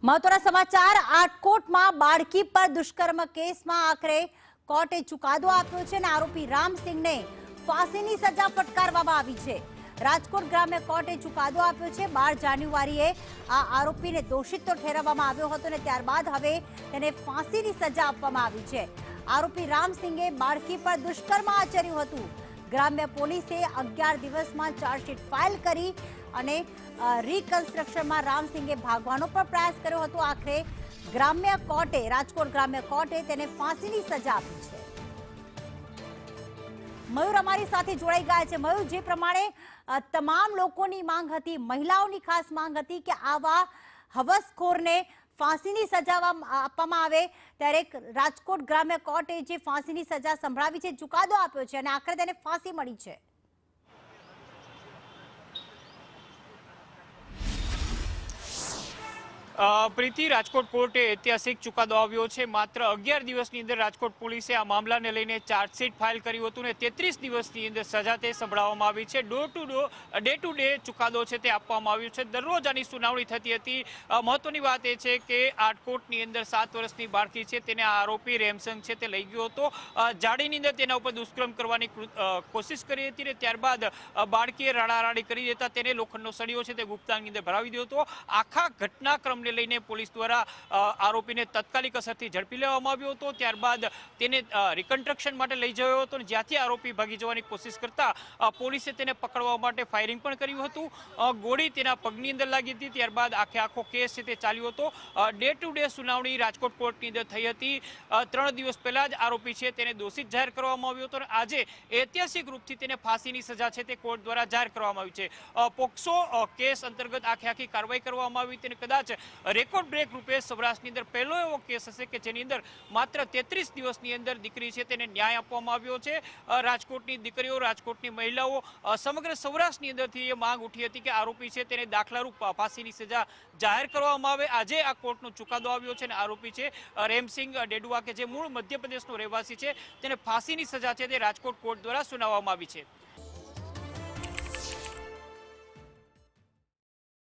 મહત્વના સમાચાર આટકોટમાં બાળકી પર દુષ્કર્મ કેસમાં આખરે કોર્ટે ચુકાદો આપ્યો છે અને આરોપી રામસિંહને ફાંસીની સજા ફટકારવામાં આવી છે। રાજકોટ ગ્રામ્ય કોર્ટે ચુકાદો આપ્યો છે। 12 જાન્યુઆરીએ આ આરોપીને દોષિત તો ઠેરવવામાં આવ્યો હતો અને ત્યારબાદ હવે તેને ફાંસીની સજા આપવામાં આવી છે। આરોપી રામસિંહે બાળકી પર દુષ્કર્મ આચર્યું હતું। ગ્રામ્ય પોલીસે 11 દિવસમાં ચાર્જશીટ ફાઇલ કરી અને રિકન્સ્ટ્રક્શનમાં રામસિંહે ભાગવાનો પણ પ્રયાસ કર્યો હતો। આખરે ગ્રામ્ય કોર્ટે રાજકોટ ગ્રામ્ય કોર્ટે તેને ફાંસીની સજા આપી છે। મયુર અમારી સાથે જોડાઈ ગયા છે। મયુર, જે પ્રમાણે તમામ લોકોની માંગ હતી, મહિલાઓની ખાસ માંગ હતી કે આવા હવસખોરને ફાંસીની સજા આપવામાં આવે, ત્યારે રાજકોટ ગ્રામ્ય કોર્ટે જે ફાંસીની સજા સંભળાવી છે, ચુકાદો આપ્યો છે અને આખરે તેને ફાંસી મળી છે। પ્રીતિ, રાજકોટ કોર્ટે ઐતિહાસિક ચુકાદો આવ્યો છે। માત્ર 11 દિવસની અંદર રાજકોટ પોલીસે આ મામલાને લઈને ચાર્જશીટ ફાઇલ કર્યું હતું ને 33 દિવસની અંદર સજા તે સંભળાવવામાં આવી છે। ડે ટુ ડે ચુકાદો છે તે આપવામાં આવ્યો છે। દરરોજ આની સુનાવણી થતી હતી। મહત્વની વાત એ છે કે આટકોટની અંદર 7 વર્ષની બાળકી છે તેને આરોપી રેમસિંહ છે તે લઈ ગયો હતો। જાડીની અંદર તેના ઉપર દુષ્કર્મ કરવાની કોશિશ કરી હતી ને ત્યારબાદ બાળકીએ રાડારાડી કરી દેતા તેને લોખંડનો સળિયો છે તે ગુપ્તાંગની અંદર ભરાવી દીધો હતો। આખા ઘટનાક્રમને લઈને પોલીસ દ્વારા આરોપીને તાત્કાલિક અસરથી ઝડપી લેવામાં આવ્યો હતો। ત્યારબાદ તેને રિકન્સ્ટ્રક્શન માટે લઈ જયો હતો અને જ્યાંથી આરોપી ભાગી જવાની કોશિશ કરતા પોલીસે તેને પકડવા માટે ફાયરિંગ પણ કર્યું હતું। ગોળી તેના પગની અંદર લાગી હતી। ત્યારબાદ આખો કેસ છે તે ચાલ્યો હતો। ડે ટુ ડે સુનાવણી રાજકોટ કોર્ટની અંદર થઈ હતી। 3 દિવસ પહેલા જ આરોપી છે તેને દોષિત જાહેર કરવામાં આવ્યો હતો અને આજે ઐતિહાસિક રૂપથી તેને ફાંસીની સજા છે તે કોર્ટ દ્વારા જાહેર કરવામાં આવી છે। પોક્સો કેસ અંતર્ગત આખી કાર્યવાહી કરવામાં આવી હતી અને કદાચ રેકોર્ડ બ્રેક રૂપે સૌરાષ્ટ્રની અંદર પહેલો એવો કેસ હશે કે જેની અંદર માત્ર 33 દિવસની અંદર દીકરી છે તેને ન્યાય આપવામાં આવ્યો છે। રાજકોટની દીકરીઓ, રાજકોટની મહિલાઓ, સમગ્ર સૌરાષ્ટ્રની અંદરથી એ માંગ ઉઠી હતી કે આરોપી છે તેને દાખલારૂપ ફાંસીની સજા જાહેર કરવામાં આવે। આજે આ કોર્ટનો ચુકાદો આવ્યો છે અને આરોપી છે રેમસિંહ ડેડુઆ કે જે મૂળ મધ્યપ્રદેશનો રહેવાસી છે તેને ફાંસીની સજા છે તે રાજકોટ કોર્ટ દ્વારા સુનાવવામાં આવી છે।